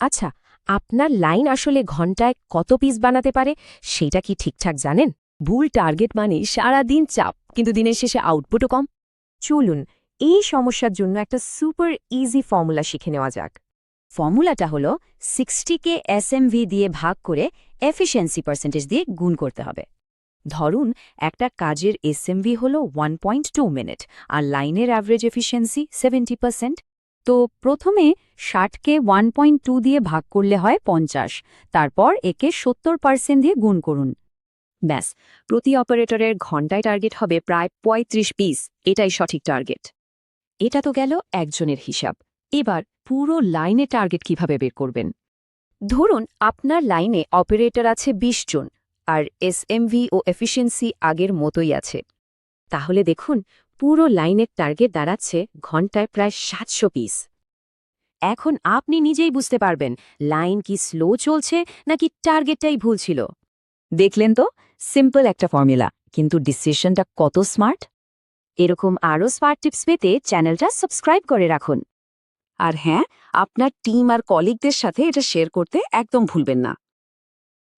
আচ্ছা, আপনার লাইন আসলে ঘন্টায় কত পিস বানাতে পারে সেটা কি ঠিকঠাক জানেন? ভুল টার্গেট মানে সারাদিন চাপ, কিন্তু দিনের শেষে আউটপুটও কম। চলুন এই সমস্যার জন্য একটা সুপার ইজি ফর্মুলা শিখে নেওয়া যাক। ফর্মুলাটা হলো 60কে এসএমভি দিয়ে ভাগ করে এফিসিয়েন্সি পার্সেন্টেজ দিয়ে গুণ করতে হবে। ধরুন একটা কাজের এসএমভি হল 1.2 মিনিট আর লাইনের অ্যাভারেজ এফিসিয়েন্সি 70%। তো প্রথমে 60কে 1.2 দিয়ে ভাগ করলে হয় 50, তারপর একে 70% দিয়ে গুণ করুন। ব্যাস, প্রতি অপারেটরের ঘন্টায় টার্গেট হবে প্রায় 35 পিস। এটাই সঠিক টার্গেট। এটা তো গেল একজনের হিসাব। এবার পুরো লাইনে টার্গেট কিভাবে বের করবেন? ধরুন আপনার লাইনে অপারেটর আছে 20 জন, আর এসএমভি ও এফিসিয়েন্সি আগের মতোই আছে। তাহলে দেখুন পুরো লাইনের টার্গেট দাঁড়াচ্ছে ঘন্টায় প্রায় 700 পিস। এখন আপনি নিজেই বুঝতে পারবেন লাইন কি স্লো চলছে নাকি টার্গেটটাই ভুল ছিল। দেখলেন তো, সিম্পল একটা ফর্মুলা, কিন্তু ডিসিশনটা কত স্মার্ট। এরকম আরও স্মার্ট টিপস পেতে চ্যানেলটা সাবস্ক্রাইব করে রাখুন। আর হ্যাঁ, আপনার টিম আর কলিগদের সাথে এটা শেয়ার করতে একদম ভুলবেন না।